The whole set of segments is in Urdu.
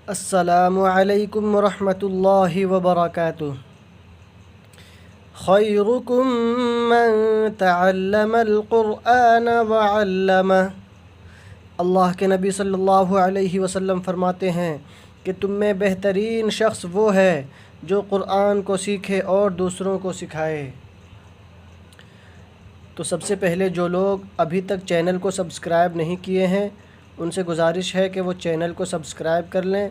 السلام علیکم ورحمۃ اللہ وبرکاتہ۔ خیرکم من تعلم القرآن وعلمہ۔ اللہ کے نبی صلی اللہ علیہ وسلم فرماتے ہیں کہ تم میں بہترین شخص وہ ہے جو قرآن کو سیکھے اور دوسروں کو سکھائے۔ تو سب سے پہلے جو لوگ ابھی تک چینل کو سبسکرائب نہیں کیے ہیں ان سے گزارش ہے کہ وہ چینل کو سبسکرائب کر لیں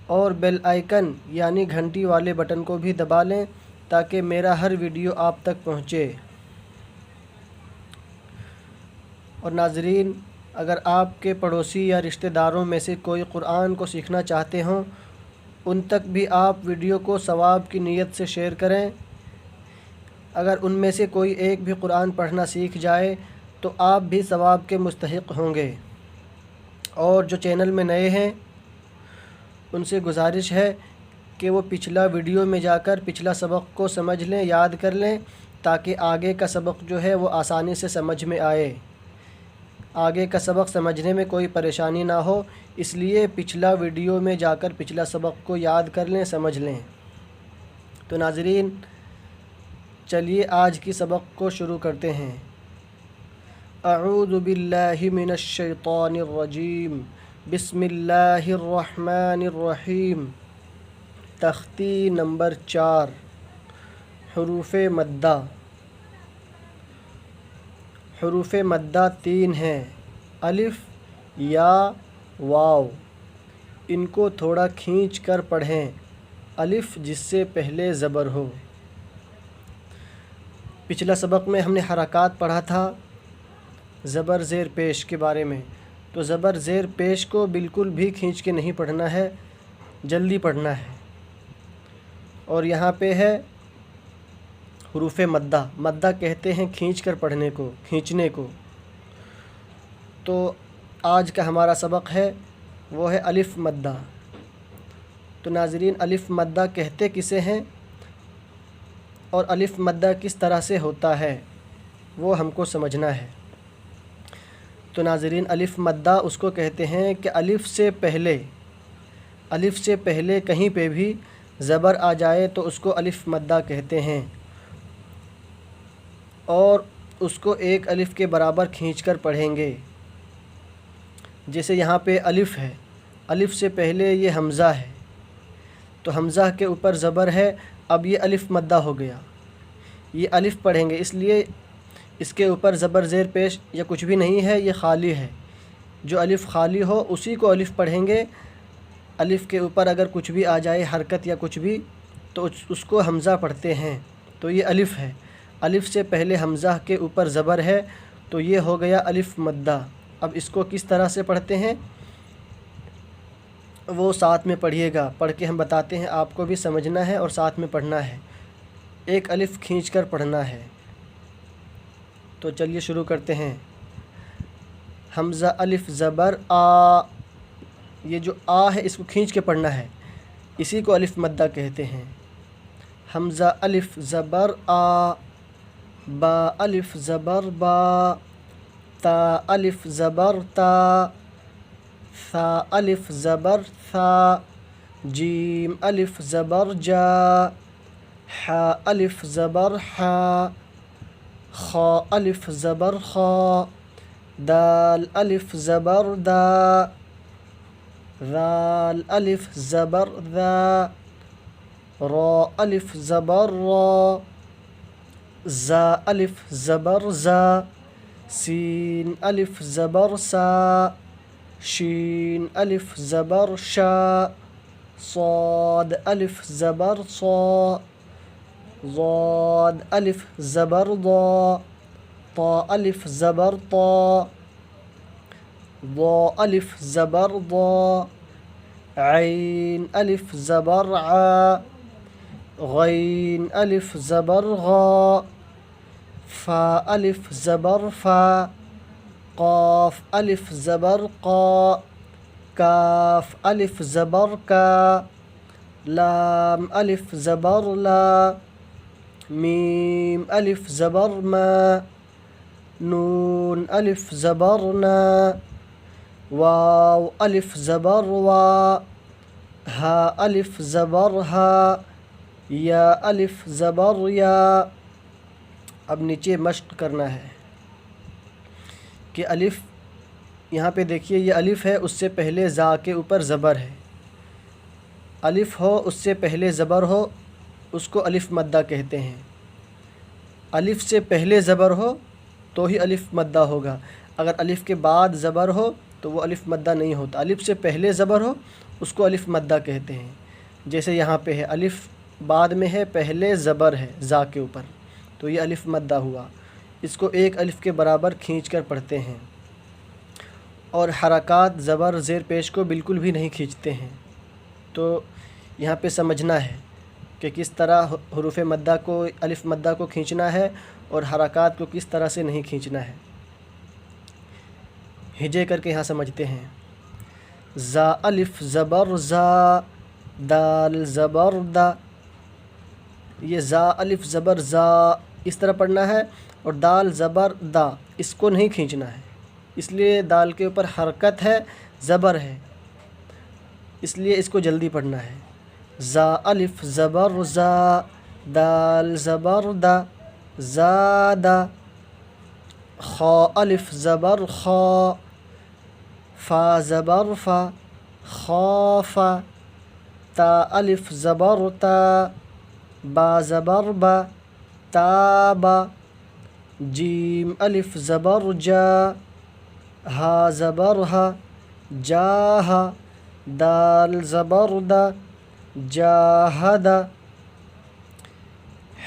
اور بیل آئیکن یعنی گھنٹی والے بٹن کو بھی دبا لیں تاکہ میرا ہر ویڈیو آپ تک پہنچے۔ اور ناظرین، اگر آپ کے پڑوسی یا رشتہ داروں میں سے کوئی قرآن کو سیکھنا چاہتے ہوں ان تک بھی آپ ویڈیو کو ثواب کی نیت سے شیئر کریں۔ اگر ان میں سے کوئی ایک بھی قرآن پڑھنا سیکھ جائے تو آپ بھی ثواب کے مستحق ہوں گے۔ اور جو چینل میں نئے ہیں ان سے گزارش ہے کہ وہ پچھلا ویڈیو میں جا کر پچھلا سبق کو سمجھ لیں، یاد کر لیں تاکہ آگے کا سبق جو ہے وہ آسانی سے سمجھ میں آئے، آگے کا سبق سمجھنے میں کوئی پریشانی نہ ہو، اس لیے پچھلا ویڈیو میں جا کر پچھلا سبق کو یاد کر لیں، سمجھ لیں۔ تو ناظرین، چلیے آج کی سبق کو شروع کرتے ہیں۔ اعوذ باللہ من الشیطان الرجیم، بسم اللہ الرحمن الرحیم۔ تختی نمبر 4، حروف مدہ۔ حروف مدہ 3 ہیں، الف، یا، واو۔ ان کو تھوڑا کھینچ کر پڑھیں، الف جس سے پہلے زبر ہو۔ پچھلا سبق میں ہم نے حرکات پڑھا تھا زبر زیر پیش کے بارے میں، تو زبر زیر پیش کو بالکل بھی کھینچ کے نہیں پڑھنا ہے، جلدی پڑھنا ہے۔ اور یہاں پہ ہے حروف مدہ۔ مدہ کہتے ہیں کھینچ کر پڑھنے کو، کھینچنے کو۔ تو آج کا ہمارا سبق ہے وہ ہے الف مدہ۔ تو ناظرین، الف مدہ کہتے کسے ہیں اور الف مدہ کس طرح سے ہوتا ہے وہ ہم کو سمجھنا ہے۔ تو ناظرین، الف مدہ اس کو کہتے ہیں کہ الف سے پہلے کہیں پہ بھی زبر آ جائے تو اس کو الف مدہ کہتے ہیں، اور اس کو ایک الف کے برابر کھینچ کر پڑھیں گے۔ جیسے یہاں پہ الف ہے، الف سے پہلے یہ حمزہ ہے تو حمزہ کے اوپر زبر ہے، اب یہ الف مدہ ہو گیا، یہ الف پڑھیں گے، اس لیے اس کے اوپر زبر زیر پیش یا کچھ بھی نہیں ہے، یہ خالی ہے۔ جو الف خالی ہو اسی کو الف پڑھیں گے۔ الف کے اوپر اگر کچھ بھی آ جائے حرکت یا کچھ بھی تو اس کو حمزہ پڑھتے ہیں، تو یہ الف ہے۔ الف سے پہلے حمزہ کے اوپر زبر ہے تو یہ ہو گیا الف مدہ۔ اب اس کو کس طرح سے پڑھتے ہیں وہ ساتھ میں پڑھیے گا، پڑھ کے ہم بتاتے ہیں، آپ کو بھی سمجھنا ہے اور ساتھ میں پڑھنا ہے، ایک الف کھینچ کر پڑھنا ہے۔ تو چلیے شروع کرتے ہیں۔ حمزہ الف زبر آ، یہ جو آ ہے اس کو کھینچ کے پڑھنا ہے، اسی کو الف مدہ کہتے ہیں۔ حمزہ الف زبر آ، با الف زبر با، تا الف زبر تا، ثا الف زبر ثا، جیم الف زبر جا، حا الف زبر حا، خا الف زبر خا، دال الف زبر دا، ذال الف زبر ذا، را الف زبر را، زا الف زبر زا، سین الف زبر سا، شین الف زبر شا، صاد الف زبر صا، ضاد الف زبر ضا، طا الف زبر طا، ضا الف زبر ضا، عین الف زبر عا، غین الف زبر غا، فا الف زبر فا، قاف الف زبر قا، کاف الف زبر کا، لام الف زبر لا، میم الف زبر ما، نون الف زبر نا، واو الف زبر وا، ہا الف زبر ہا، یا الف زبر یا۔ اب نیچے مشق کرنا ہے کہ الف، یہاں پہ دیکھیے یہ الف ہے، اس سے پہلے زا کے اوپر زبر ہے۔ الف ہو اس سے پہلے زبر ہو اس کو الف مدہ کہتے ہیں۔ الف سے پہلے زبر ہو تو ہی الف مدہ ہوگا، اگر الف کے بعد زبر ہو تو وہ الف مدہ نہیں ہوتا۔ الف سے پہلے زبر ہو اس کو الف مدہ کہتے ہیں۔ جیسے یہاں پہ ہے الف بعد میں ہے، پہلے زبر ہے زا کے اوپر، تو یہ الف مدہ ہوا۔ اس کو ایک الف کے برابر کھینچ کر پڑھتے ہیں، اور حرکات زبر زیر پیش کو بالکل بھی نہیں کھینچتے ہیں۔ تو یہاں پہ سمجھنا ہے کہ کس طرح حروف مدہ کو، الف مدہ کو کھینچنا ہے اور حرکات کو کس طرح سے نہیں کھینچنا ہے۔ ہجے کر کے یہاں سمجھتے ہیں۔ زا الف زبر زا، دال زبر دا۔ یہ زا الف زبر زا اس طرح پڑھنا ہے، اور دال زبر دا اس کو نہیں کھینچنا ہے، اس لیے دال کے اوپر حرکت ہے، زبر ہے، اس لیے اس کو جلدی پڑھنا ہے۔ زا الف زبر زا، دال زبر دا، زادا۔ خا الف زبر خا، فا زبر فا، خافا۔ تا الف زبر تا، با زبر با، تابا۔ جیم الف زبر جا، ہا زبر ہا، جاہا۔ دال زبر دا، جاہدا۔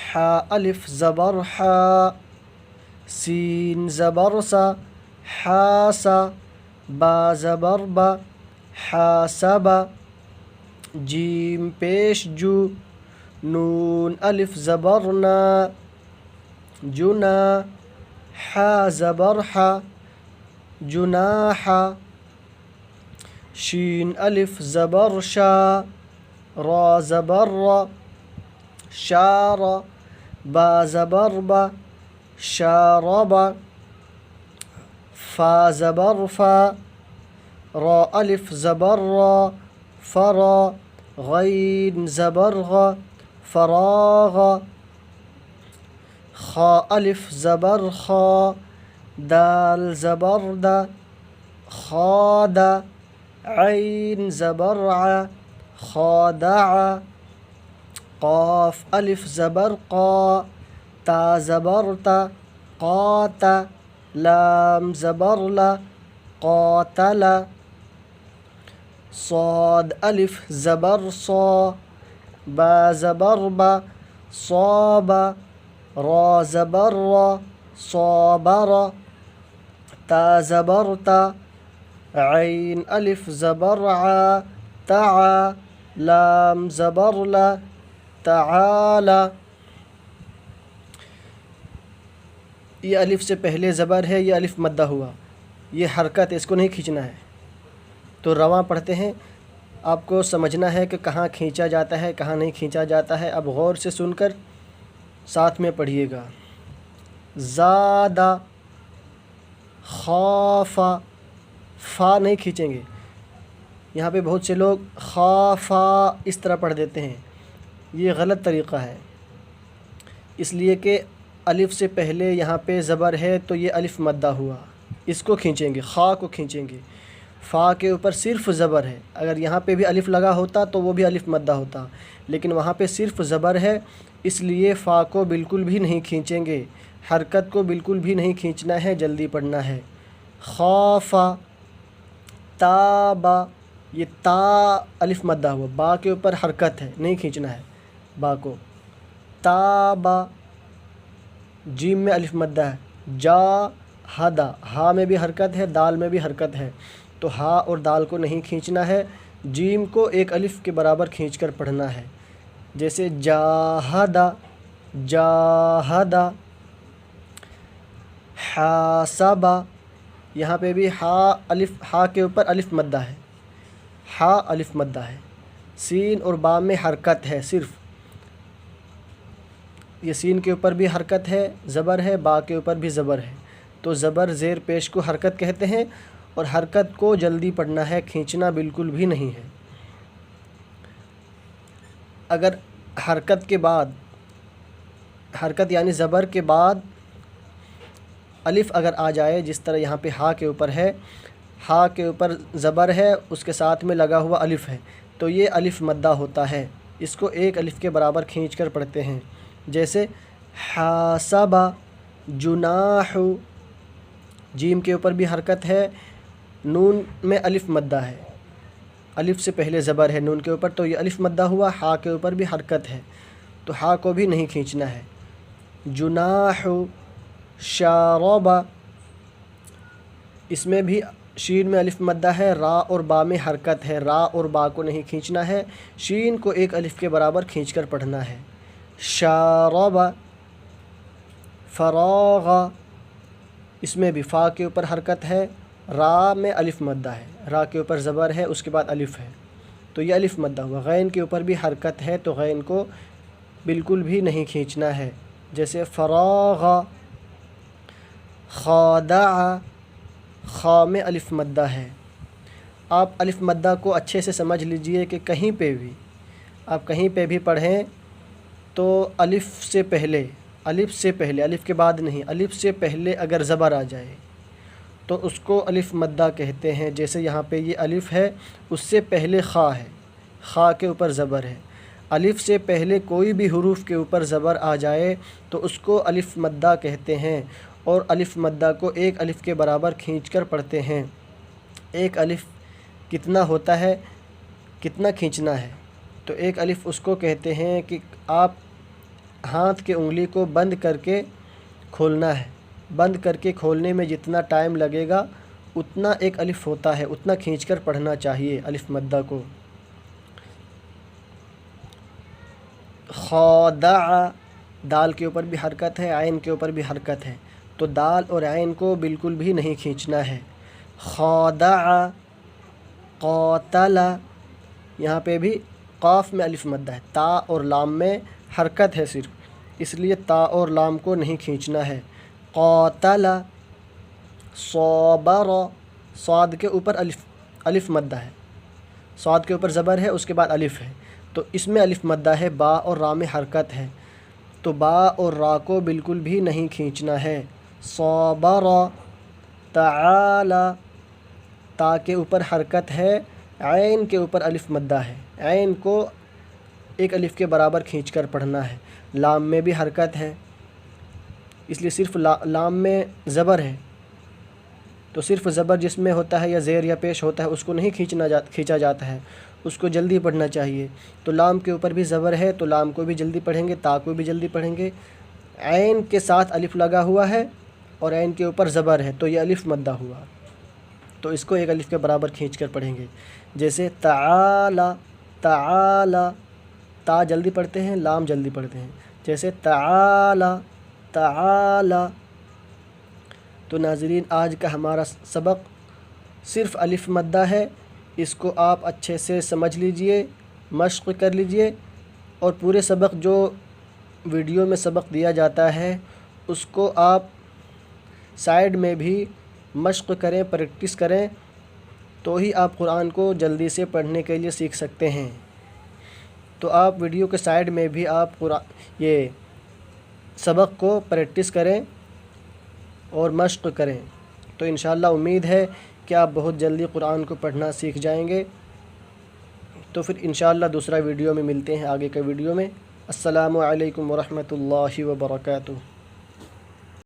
حا الف زبر حا، سین زبر سا، حاسا۔ با زبر با، حاسبا۔ جیم پیش جو، نون الف زبر نا، جنا۔ حا زبر حا، جناحا۔ شین الف زبر شا، را زبر را، شارا۔ با زبر با، شاربا۔ فا زبر فا، را الف زبر را، فرا۔ غین زبر غا، فراغا۔ خا الف زبر خا، دال زبر دا، خادا۔ عین زبر ع، خادعا۔ قاف الف زبر قا، تا زبر تا، قاتا۔ لام زبر لا، قاتلا۔ صاد الف زبر صا، با زبر با، صابا۔ را زبر را، صابرا۔ تا زبر تا، عین الف زبر ع، تعا۔ لام زبر لا، تعالی۔ یہ الف سے پہلے زبر ہے، یہ الف مدہ ہوا، یہ حرکت ہے، اس کو نہیں کھینچنا ہے۔ تو رواں پڑھتے ہیں، آپ کو سمجھنا ہے کہ کہاں کھینچا جاتا ہے کہاں نہیں کھینچا جاتا ہے۔ اب غور سے سن کر ساتھ میں پڑھیے گا۔ زادہ، خافا۔ فا نہیں کھینچیں گے، یہاں پہ بہت سے لوگ خافا اس طرح پڑھ دیتے ہیں، یہ غلط طریقہ ہے، اس لیے کہ الف سے پہلے یہاں پہ زبر ہے تو یہ الف مدہ ہوا، اس کو کھینچیں گے، خا کو کھینچیں گے۔ فا کے اوپر صرف زبر ہے، اگر یہاں پہ بھی الف لگا ہوتا تو وہ بھی الف مدہ ہوتا، لیکن وہاں پہ صرف زبر ہے، اس لیے فا کو بالکل بھی نہیں کھینچیں گے، حرکت کو بالکل بھی نہیں کھینچنا ہے، جلدی پڑھنا ہے۔ خافا۔ تابا، یہ تا الف مدہ ہوا، با کے اوپر حرکت ہے، نہیں کھینچنا ہے با کو۔ تابا۔ جیم میں الف مدہ ہے، جا ہدا، ہا میں بھی حرکت ہے، دال میں بھی حرکت ہے، تو ہا اور دال کو نہیں کھینچنا ہے، جیم کو ایک الف کے برابر کھینچ کر پڑھنا ہے، جیسے جاہدا، جاہدا۔ حاسبا، یہاں پہ بھی ہا کے اوپر الف مدہ ہے، ہا الف مدہ ہے، سین اور با میں حرکت ہے صرف، یہ سین کے اوپر بھی حرکت ہے، زبر ہے، با کے اوپر بھی زبر ہے، تو زبر زیر پیش کو حرکت کہتے ہیں، اور حرکت کو جلدی پڑھنا ہے، کھینچنا بالکل بھی نہیں ہے۔ اگر حرکت کے بعد، حرکت یعنی زبر کے بعد الف اگر آ جائے، جس طرح یہاں پہ ہا کے اوپر ہے، ہا کے اوپر زبر ہے، اس کے ساتھ میں لگا ہوا الف ہے، تو یہ الف مدہ ہوتا ہے، اس کو ایک الف کے برابر کھینچ کر پڑھتے ہیں، جیسے حاسب، جناح، جیم کے اوپر بھی حرکت ہے، نون میں الف مدہ ہے، الف سے پہلے زبر ہے نون کے اوپر، تو یہ الف مدہ ہوا، ہا کے اوپر بھی حرکت ہے، تو ہا کو بھی نہیں کھینچنا ہے۔ جناح، شارب، اس میں بھی شین میں الف مدہ ہے، را اور با میں حرکت ہے، را اور با کو نہیں کھینچنا ہے، شین کو ایک الف کے برابر کھینچ کر پڑھنا ہے۔ شارب، فراغ، اس میں بھی فا کے اوپر حرکت ہے، را میں الف مدہ ہے، را کے اوپر زبر ہے، اس کے بعد الف ہے، تو یہ الف مدہ ہوا۔ غین کے اوپر بھی حرکت ہے، تو غین کو بالکل بھی نہیں کھینچنا ہے، جیسے فراغ۔ خادع، خا میں الف مدہ ہے، آپ الف مدہ کو اچھے سے سمجھ لیجئے کہ کہیں پہ بھی آپ کہیں پہ بھی پڑھیں تو الف سے پہلے، الف کے بعد نہیں، الف سے پہلے اگر زبر آ جائے تو اس کو الف مدہ کہتے ہیں، جیسے یہاں پہ یہ الف ہے، اس سے پہلے خا ہے، خا کے اوپر زبر ہے، الف سے پہلے کوئی بھی حروف کے اوپر زبر آ جائے تو اس کو الف مدہ کہتے ہیں، اور الف مدہ کو ایک الف کے برابر کھینچ کر پڑھتے ہیں۔ ایک الف کتنا ہوتا ہے، کتنا کھینچنا ہے، تو ایک الف اس کو کہتے ہیں کہ آپ ہاتھ کے انگلی کو بند کر کے کھولنا ہے، بند کر کے کھولنے میں جتنا ٹائم لگے گا اتنا ایک الف ہوتا ہے، اتنا کھینچ کر پڑھنا چاہیے الف مدہ کو۔ خادع، دال کے اوپر بھی حرکت ہے، عین کے اوپر بھی حرکت ہے، تو دال اور عین کو بالکل بھی نہیں کھینچنا ہے۔ خادع، قاتل، یہاں پہ بھی قاف میں الف مدہ ہے، تا اور لام میں حرکت ہے صرف، اس لیے تا اور لام کو نہیں کھینچنا ہے۔ قاتل، صابر، صاد کے اوپر الف مدہ ہے، صاد کے اوپر زبر ہے، اس کے بعد الف ہے، تو اس میں الف مدہ ہے، با اور را میں حرکت ہے، تو با اور را کو بالکل بھی نہیں کھینچنا ہے۔ صابر، تعالی، تا کے اوپر حرکت ہے، عین کے اوپر الف مدہ ہے، عین کو ایک الف کے برابر کھینچ کر پڑھنا ہے۔ لام میں بھی حرکت ہے، اس لیے صرف لام میں زبر ہے، تو صرف زبر جس میں ہوتا ہے یا زیر یا پیش ہوتا ہے اس کو نہیں کھینچا جاتا ہے، اس کو جلدی پڑھنا چاہیے، تو لام کے اوپر بھی زبر ہے تو لام کو بھی جلدی پڑھیں گے، تا کو بھی جلدی پڑھیں گے۔ عین کے ساتھ الف لگا ہوا ہے اور عین کے اوپر زبر ہے تو یہ الف مدہ ہوا، تو اس کو ایک الف کے برابر کھینچ کر پڑھیں گے، جیسے تعالی، تعالی، تا جلدی پڑھتے ہیں، لام جلدی پڑھتے ہیں، جیسے تعالی، تعالی۔ تو ناظرین، آج کا ہمارا سبق صرف الف مدہ ہے، اس کو آپ اچھے سے سمجھ لیجئے، مشق کر لیجئے، اور پورے سبق جو ویڈیو میں سبق دیا جاتا ہے اس کو آپ سائیڈ میں بھی مشق کریں، پریکٹس کریں، تو ہی آپ قرآن کو جلدی سے پڑھنے کے لیے سیکھ سکتے ہیں۔ تو آپ ویڈیو کے سائیڈ میں بھی آپ یہ سبق کو پریکٹس کریں اور مشق کریں، تو انشاءاللہ امید ہے کہ آپ بہت جلدی قرآن کو پڑھنا سیکھ جائیں گے۔ تو پھر انشاءاللہ دوسرا ویڈیو میں ملتے ہیں، آگے کے ویڈیو میں۔ السلام علیکم ورحمۃ اللہ وبرکاتہ۔